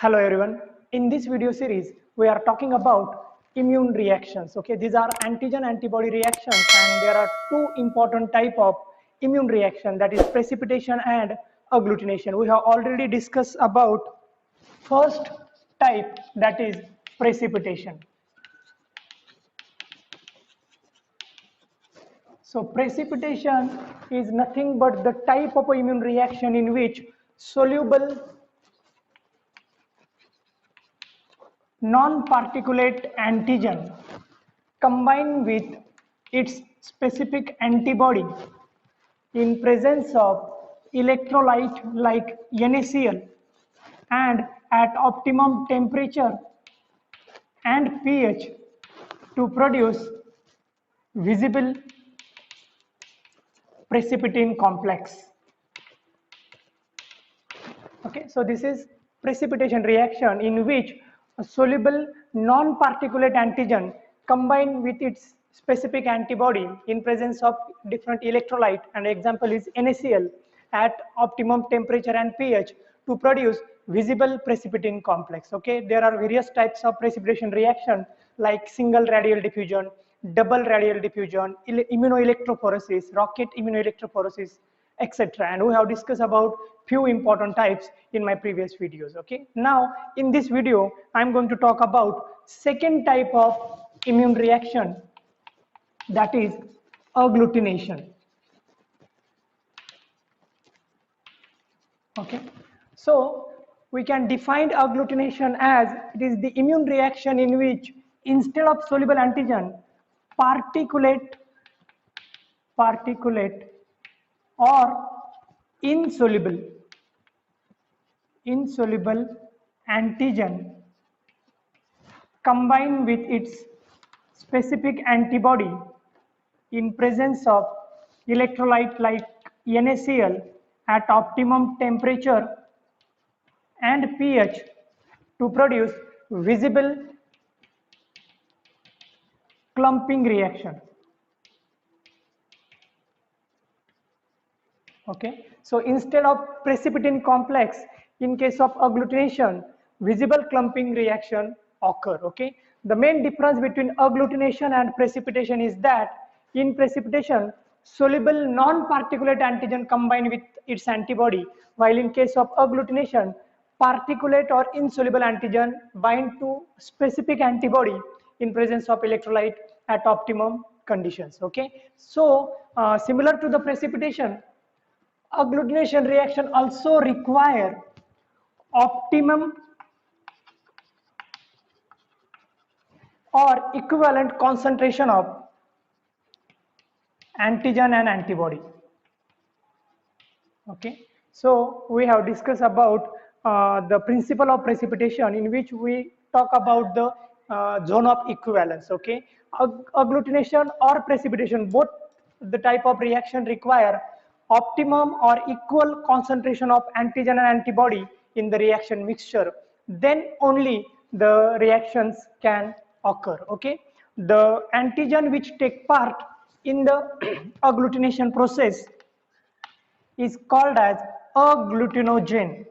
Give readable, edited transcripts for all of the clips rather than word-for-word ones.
Hello everyone. In this video series, we are talking about immune reactions. Okay, these are antigen antibody reactions, and there are two important type of immune reaction, that is precipitation and agglutination. We have already discussed about first type, that is precipitation. So precipitation is nothing but the type of immune reaction in which soluble non-particulate antigen combined with its specific antibody in presence of electrolyte like NaCl and at optimum temperature and pH to produce visible precipitin complex. Okay, so this is precipitation reaction in which a soluble non-particulate antigen combined with its specific antibody in presence of different electrolyte, and example is NaCl, at optimum temperature and pH to produce visible precipitin complex. Okay, there are various types of precipitation reaction like single radial diffusion, double radial diffusion, immunoelectrophoresis, rocket immunoelectrophoresis, etc. And we have discussed about few important types in my previous videos. Okay, now in this video I'm going to talk about second type of immune reaction, that is agglutination. Okay, so we can define agglutination as it is the immune reaction in which instead of soluble antigen, particulate or insoluble antigen combined with its specific antibody in presence of electrolyte like NaCl at optimum temperature and pH to produce visible clumping reaction. Okay, so instead of precipitin complex, in case of agglutination, visible clumping reaction occur. Okay, the main difference between agglutination and precipitation is that in precipitation, soluble non-particulate antigen combined with its antibody, while in case of agglutination, particulate or insoluble antigen bind to specific antibody in presence of electrolyte at optimum conditions. Okay, so similar to the precipitation, agglutination reaction also require optimum or equivalent concentration of antigen and antibody. Okay, so we have discussed about the principle of precipitation, in which we talk about the zone of equivalence. Okay, agglutination or precipitation, both the type of reaction require optimum or equal concentration of antigen and antibody in the reaction mixture, then only the reactions can occur. Okay, the antigen which take part in the agglutination process is called as agglutinogen.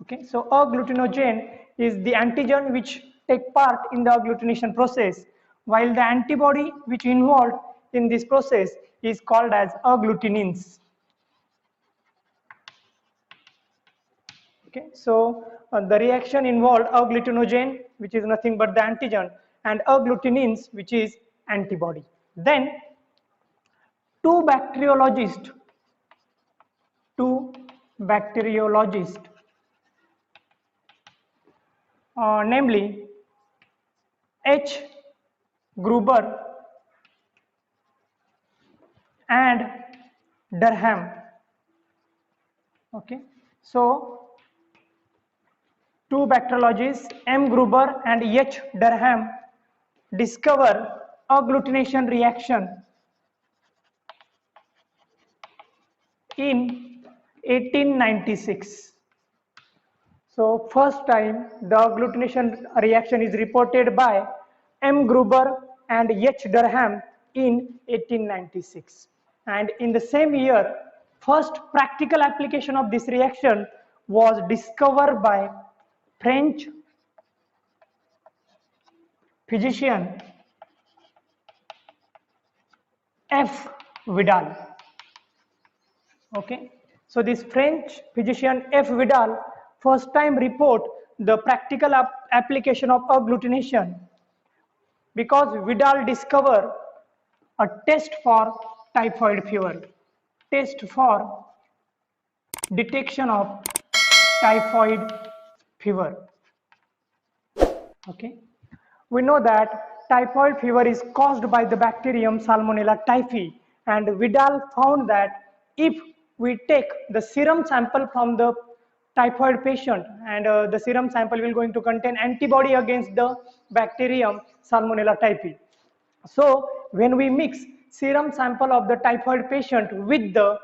Okay, so agglutinogen is the antigen which take part in the agglutination process, while the antibody which involved in this process is called as agglutinins. Okay, so the reaction involved agglutinogen, which is nothing but the antigen, and agglutinins, which is antibody. Then two bacteriologists namely H. Gruber and Durham. Okay, so two bacteriologists, M. Gruber and H. Durham, discover agglutination reaction in 1896. So first time the agglutination reaction is reported by M. Gruber and H. Durham in 1896, and in the same year First practical application of this reaction was discovered by French physician F. Vidal. Okay, so this French physician F. Vidal first time report the practical application of agglutination because Vidal discovered a test for typhoid fever, test for detection of typhoid fever. Okay, we know that typhoid fever is caused by the bacterium Salmonella typhi, and Vidal found that if we take the serum sample from the typhoid patient, and the serum sample will going to contain antibody against the bacterium Salmonella typhi. So when we mix serum sample of the typhoid patient with the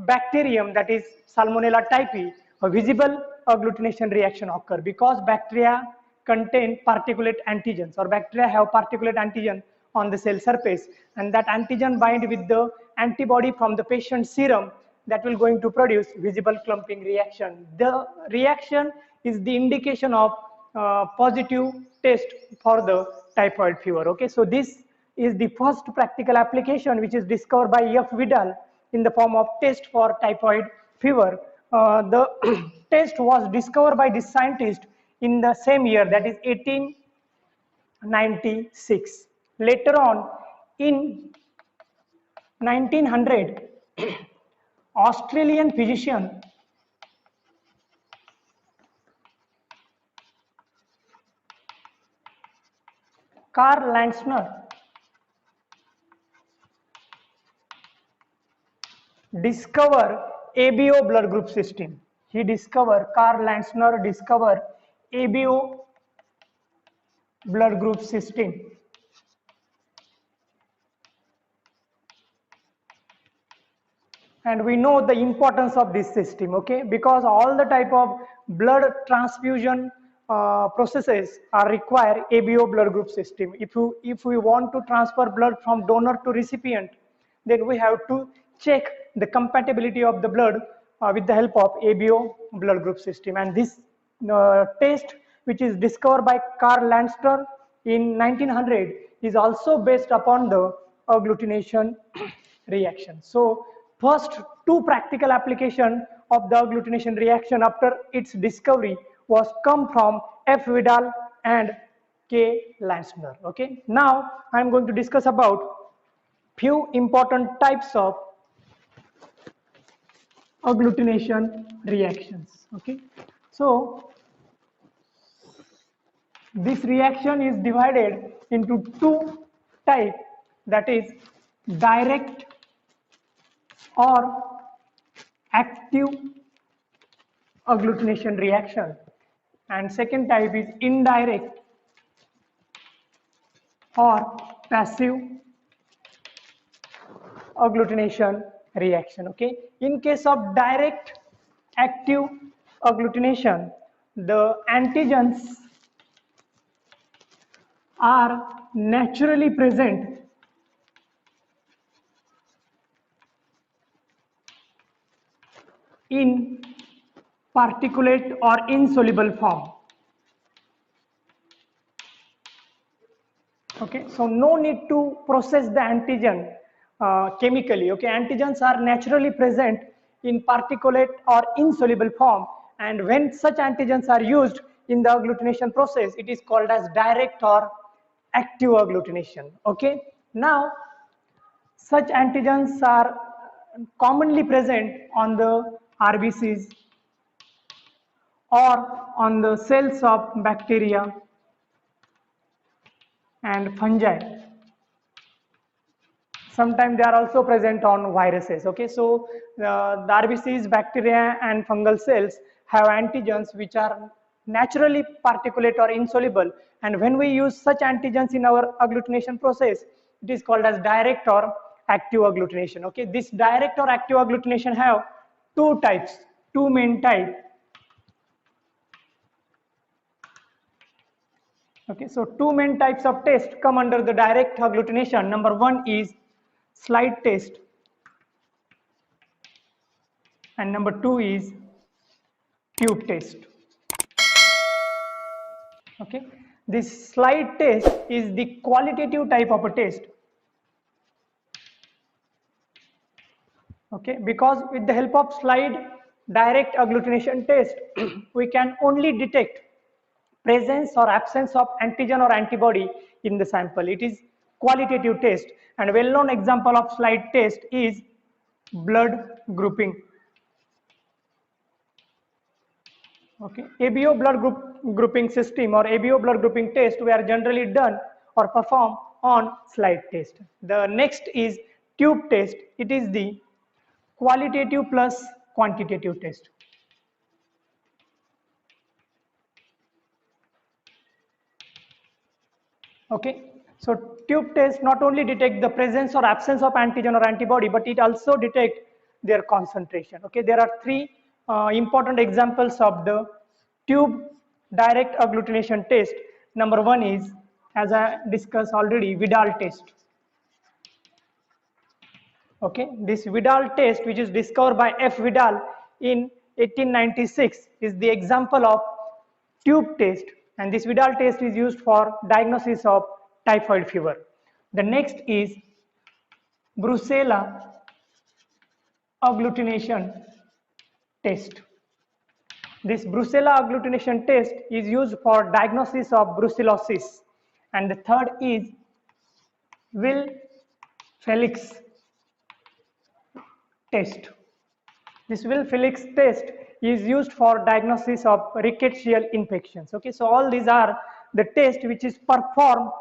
bacterium, that is Salmonella typhi, a visible agglutination reaction occur because bacteria contain particulate antigens, or bacteria have particulate antigen on the cell surface, and that antigen bind with the antibody from the patient serum that will going to produce visible clumping reaction. The reaction is the indication of positive test for the typhoid fever. Okay, so this is the first practical application which is discovered by F. Vidal in the form of test for typhoid fever. The test was discovered by this scientist in the same year, that is 1896. Later on, in 1900, Australian physician Karl Landner discover ABO blood group system. Karl Landner discover ABO blood group system. And we know the importance of this system, okay, because all the type of blood transfusion processes are require ABO blood group system. If we want to transfer blood from donor to recipient, then we have to check the compatibility of the blood with the help of ABO blood group system. And this test, which is discovered by Karl Landner in 1900, is also based upon the agglutination reaction. So first two practical application of the agglutination reaction after its discovery was come from F. Vidal and K. Landner. Okay, now I am going to discuss about few important types of agglutination reactions. Okay, so this reaction is divided into two types, that is direct or active agglutination reaction, and second type is indirect or passive agglutination reaction. Okay, in case of direct active agglutination, the antigens are naturally present in particulate or insoluble form. Okay, so no need to process the antigen chemically. Okay, antigens are naturally present in particulate or insoluble form, and when such antigens are used in the agglutination process, it is called as direct or active agglutination. Okay, now such antigens are commonly present on the RBCs or on the cells of bacteria and fungi. Sometimes they are also present on viruses. Okay, so the RBCs, bacteria and fungal cells have antigens which are naturally particulate or insoluble, and when we use such antigens in our agglutination process, it is called as direct or active agglutination. Okay, this direct or active agglutination have two types, two main types. Okay, so two main types of test come under the direct agglutination. Number one is slide test, and number 2 is tube test. Okay, this slide test is the qualitative type of a test. Okay, because with the help of slide direct agglutination test, we can only detect presence or absence of antigen or antibody in the sample. It is qualitative test, and a well-known example of slide test is blood grouping. Okay, ABO blood grouping system or ABO blood grouping test were generally done or performed on slide test. The next is tube test. It is the qualitative plus quantitative test. Okay, so tube test not only detect the presence or absence of antigen or antibody, but it also detect their concentration. Okay, there are three important examples of the tube direct agglutination test. Number one is, as I discussed already, Vidal test. Okay, this Vidal test, which is discovered by F. Vidal in 1896, is the example of tube test, and this Vidal test is used for diagnosis of typhoid fever. The next is Brucella agglutination test. This Brucella agglutination test is used for diagnosis of brucellosis, and the third is Will-Felix test. This Will-Felix test is used for diagnosis of rickettsial infections. Okay, so all these are the tests which is performed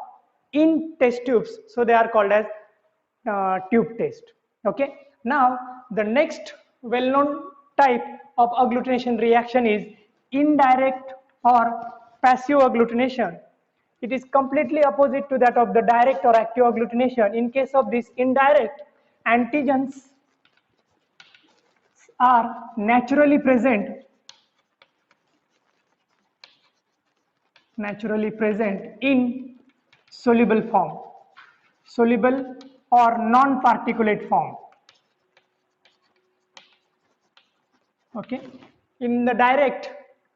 in test tubes, so they are called as tube test. Okay, now the next well-known type of agglutination reaction is indirect or passive agglutination. It is completely opposite to that of the direct or active agglutination. In case of this indirect, antigens are naturally present in soluble form, soluble or non-particulate form. Okay, in the direct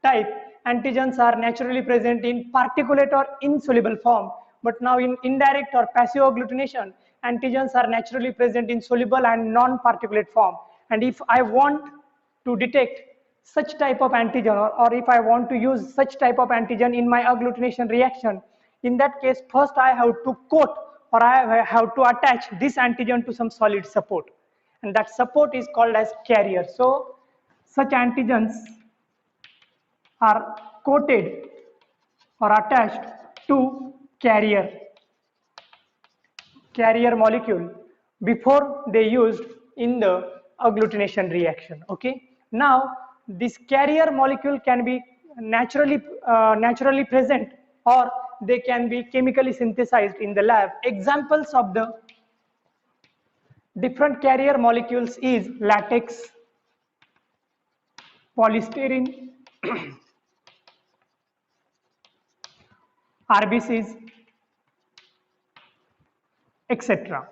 type, antigens are naturally present in particulate or insoluble form, but now in indirect or passive agglutination, antigens are naturally present in soluble and non-particulate form. And if I want to detect such type of antigen, or if I want to use such type of antigen in my agglutination reaction, in that case first I have to coat or I have to attach this antigen to some solid support, and that support is called as carrier. So such antigens are coated or attached to carrier molecule before they used in the agglutination reaction. Okay, now this carrier molecule can be naturally present, or they can be chemically synthesized in the lab. Examples of the different carrier molecules is latex, polystyrene, RBCs, etc.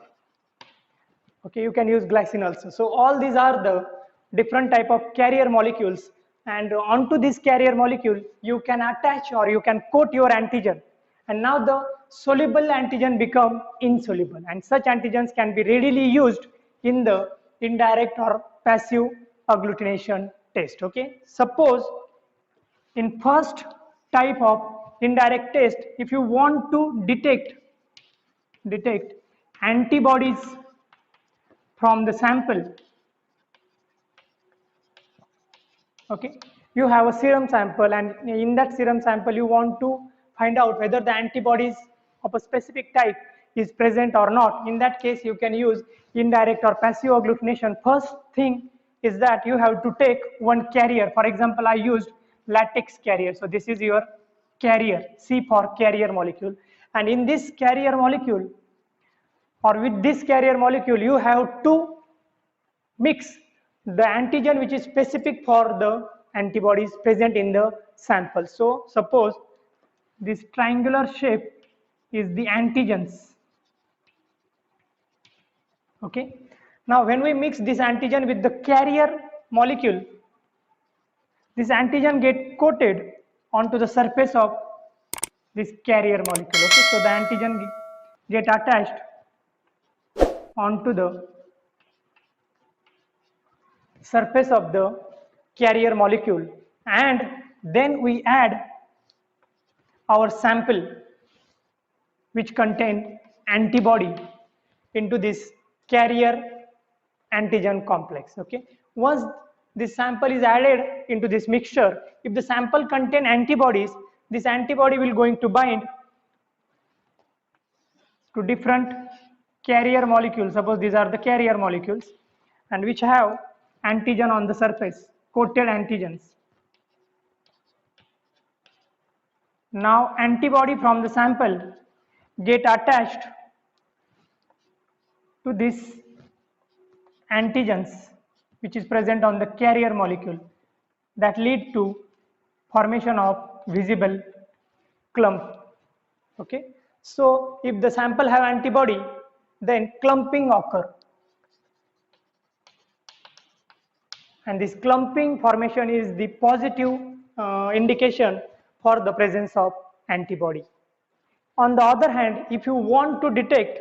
Okay, you can use glycine also. So all these are the different type of carrier molecules, and onto this carrier molecule you can attach or you can coat your antigen, and now the soluble antigen become insoluble, and such antigens can be readily used in the indirect or passive agglutination test. Okay, suppose in first type of indirect test, if you want to detect antibodies from the sample, okay, you have a serum sample, and in that serum sample you want to find out whether the antibodies of a specific type is present or not. In that case you can use indirect or passive agglutination. First thing is that you have to take one carrier. For example, I used latex carrier, so this is your carrier, C for carrier molecule, and in this carrier molecule, or with this carrier molecule, you have to mix the antigen which is specific for the antibodies present in the sample. So suppose this triangular shape is the antigens. Okay, now when we mix this antigen with the carrier molecule, this antigen get coated onto the surface of this carrier molecule. Okay, so the antigen get attached onto the surface of the carrier molecule, and then we add our sample which contain antibody into this carrier antigen complex. Okay, once this sample is added into this mixture, if the sample contain antibodies, this antibody will going to bind to different carrier molecules. Suppose these are the carrier molecules and which have antigen on the surface, coated antigens. Now antibody from the sample get attached to this antigens which is present on the carrier molecule, that lead to formation of visible clump. Okay, so if the sample have antibody, then clumping occur, and this clumping formation is the positive indication for the presence of antibody. On the other hand, if you want to detect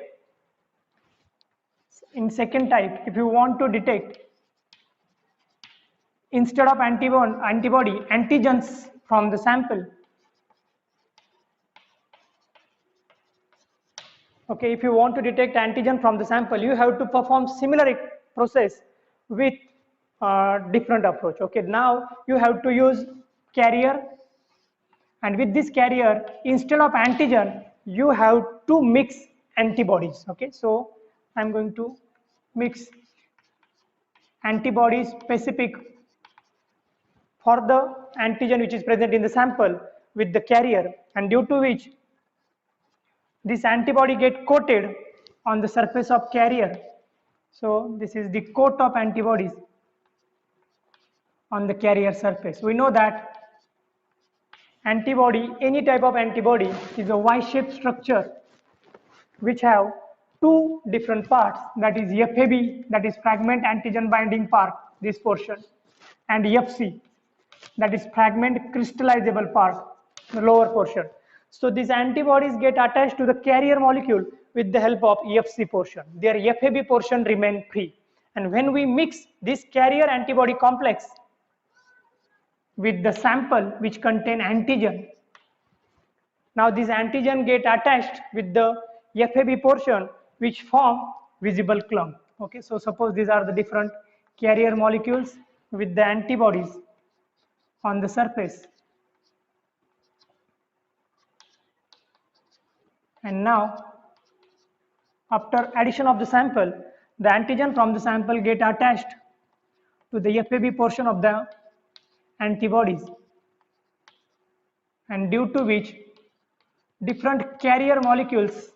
in second type, if you want to detect instead of antibody antigens from the sample, okay, if you want to detect antigen from the sample, you have to perform similar process with different approach. Okay, now you have to use carrier, and with this carrier, instead of antigen, you have to mix antibodies. Okay, so I'm going to mix antibodies specific for the antigen which is present in the sample with the carrier, and due to which this antibody get coated on the surface of carrier. So this is the coat of antibodies on the carrier surface. We know that antibody, any type of antibody, is a Y-shaped structure which have two different parts, that is FAB, that is fragment antigen binding part, this portion, and FC, that is fragment crystallizable part, the lower portion. So these antibodies get attached to the carrier molecule with the help of FC portion. Their FAB portion remain free, and when we mix this carrier antibody complex with the sample which contain antigen, now this antigen get attached with the FAB portion which form visible clump. Okay, so suppose these are the different carrier molecules with the antibodies on the surface, and now after addition of the sample, the antigen from the sample get attached to the FAB portion of the antibodies, and due to which different carrier molecules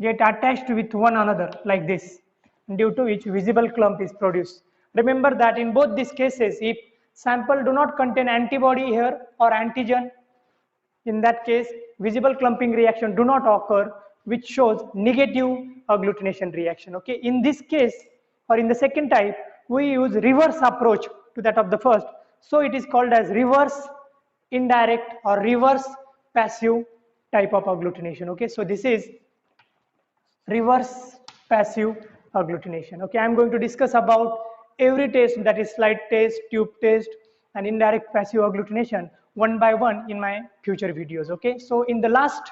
get attached with one another like this, due to which visible clump is produced. Remember that in both these cases, if sample do not contain antibody here or antigen, in that case visible clumping reaction do not occur, which shows negative agglutination reaction. Okay, in this case or in the second type, we use reverse approach to that of the first, so it is called as reverse indirect or reverse passive type of agglutination. Okay, so this is reverse passive agglutination. Okay, I am going to discuss about every test, that is slide test, tube test, and indirect passive agglutination one by one in my future videos. Okay, so in the last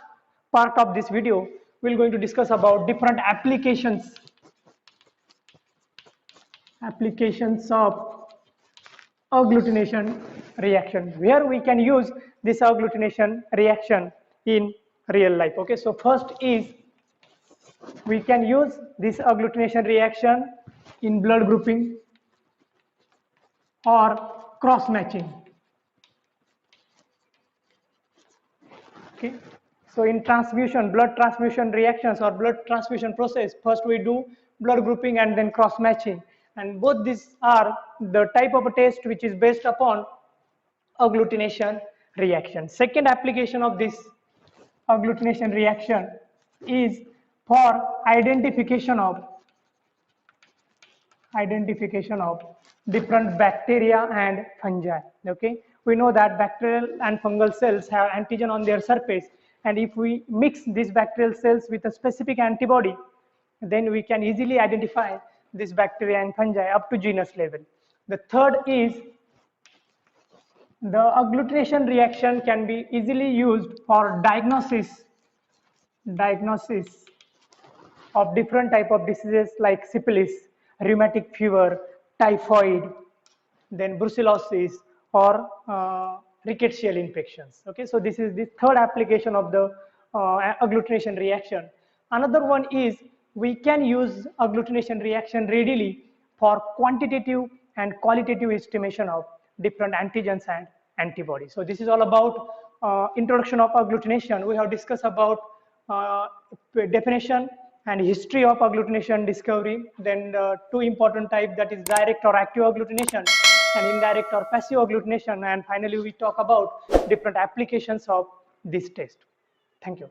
part of this video, we are going to discuss about different applications of agglutination reaction, where we can use this agglutination reaction in real life. Okay, so first is we can use this agglutination reaction in blood grouping or cross matching. Okay, so in transfusion, blood transfusion reactions or blood transfusion process, first we do blood grouping and then cross matching, and both these are the type of a test which is based upon agglutination reaction. Second application of this agglutination reaction is for identification of identification of different bacteria and fungi. Okay, we know that bacterial and fungal cells have antigen on their surface, and if we mix these bacterial cells with a specific antibody, then we can easily identify this bacteria and fungi up to genus level. The third is the agglutination reaction can be easily used for diagnosis of different type of diseases like syphilis, rheumatic fever, typhoid, then brucellosis, or rickettsial infections. Okay, so this is the third application of the agglutination reaction. Another one is we can use agglutination reaction readily for quantitative and qualitative estimation of different antigens and antibodies. So this is all about introduction of agglutination. We have discussed about definition and history of agglutination discovery, then the two important types, that is direct or active agglutination and indirect or passive agglutination, and finally we talk about different applications of this test. Thank you.